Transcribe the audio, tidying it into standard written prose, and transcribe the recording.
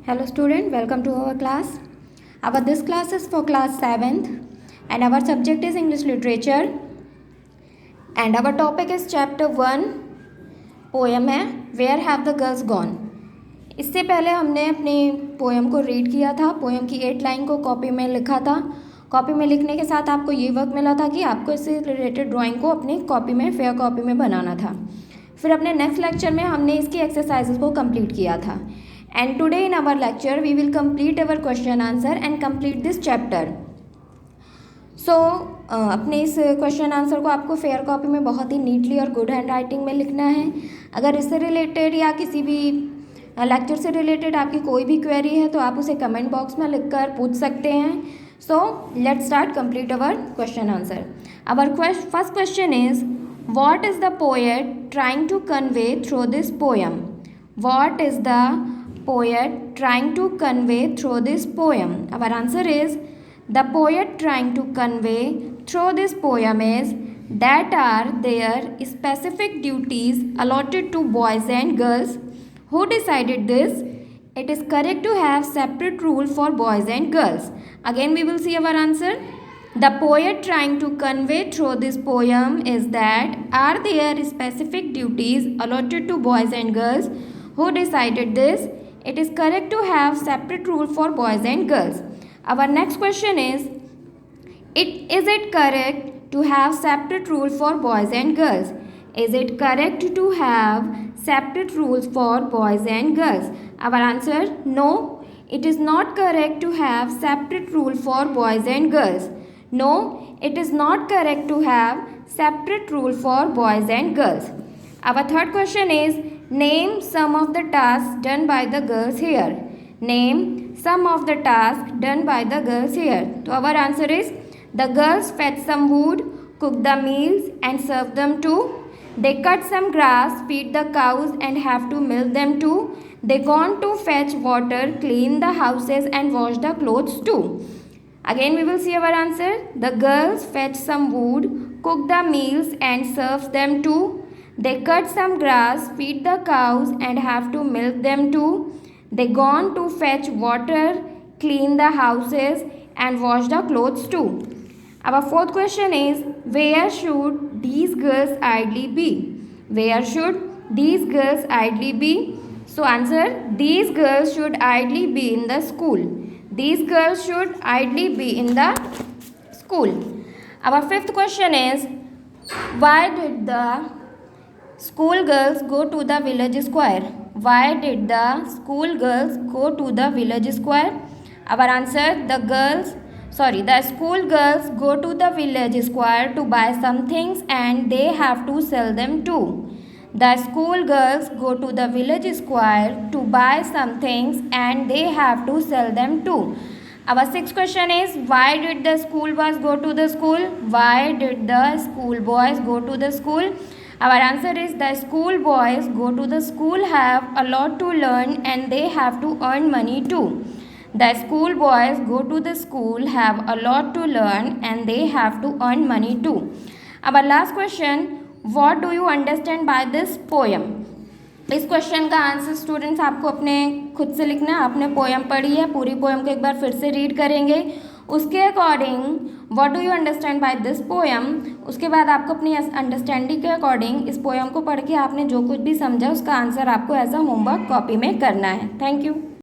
Hello student, welcome to our class. This class is for class 7th and our subject is English literature and our topic is chapter 1 poem है Where have the girls gone. इससे पहले हमने अपनी poem को read किया था. Poem की 8 line को कॉपी में लिखा था. कॉपी में लिखने के साथ आपको ये वर्क मिला था कि आपको इससे रिलेटेड ड्राइंग को अपनी कॉपी में फेयर कॉपी में बनाना था. फिर अपने नेक्स्ट लेक्चर में हमने इसकी एक्सरसाइजेस को कंप्लीट किया था. And today in our lecture we will complete our question answer and complete this chapter. So अपने इस क्वेश्चन आंसर को आपको फेयर कॉपी में बहुत ही नीटली और गुड हैंड राइटिंग में लिखना है. अगर इससे रिलेटेड या किसी भी लेक्चर से रिलेटेड आपकी कोई भी क्वेरी है तो आप उसे कमेंट बॉक्स में लिखकर पूछ सकते हैं. So let's start complete our question answer. Our first question is what is the poet trying to convey through this poem. What is the poet trying to convey through this poem. Our answer is the poet trying to convey through this poem is that are there specific duties allotted to boys and girls. Who decided this? It is correct to have separate rule for boys and girls. Again we will see our answer. The poet trying to convey through this poem is that are there specific duties allotted to boys and girls. Who decided this? It is correct to have separate rule for boys and girls. Our next question is it correct to have separate rule for boys and girls? Is it correct to have separate rules for boys and girls? Our answer, no. It is not correct to have separate rule for boys and girls. No, it is not correct to have separate rule for boys and girls. Our third question is name some of the tasks done by the girls here. Name some of the tasks done by the girls here. So our answer is the girls fetch some wood, cook the meals and serve them too. They cut some grass, feed the cows and have to milk them too. They gone to fetch water, clean the houses and wash the clothes too. Again we will see our answer. The girls fetch some wood, cook the meals and serve them too. They cut some grass, feed the cows and have to milk them too. They gone to fetch water, clean the houses and wash the clothes too. Our fourth question is where should these girls ideally be? Where should these girls ideally be? So answer, these girls should ideally be in the school. These girls should ideally be in the school. Our fifth question is why did the school girls go to the village square? Why did the school girls go to the village square? Our answer, the school girls go to the village square to buy some things and they have to sell them too. The school girls go to the village square to buy some things and they have to sell them too. Our sixth question is why did the school boys go to the school? Why did the school boys go to the school? Our answer is the school boys go to the school have a lot to learn and they have to earn money too. The school boys go to the school have a lot to learn and they have to earn money too. Our last question, what do you understand by this poem? इस question का answer students आपको अपने खुद से लिखना है. आपने poem पढ़ी है, पूरी पोएम को एक बार फिर से रीड करेंगे. उसके according what do you understand by this poem, उसके बाद आपको अपनी अंडरस्टैंडिंग के अकॉर्डिंग इस पोएम को पढ़ के आपने जो कुछ भी समझा उसका आंसर आपको एज अ होमवर्क कॉपी में करना है. Thank you.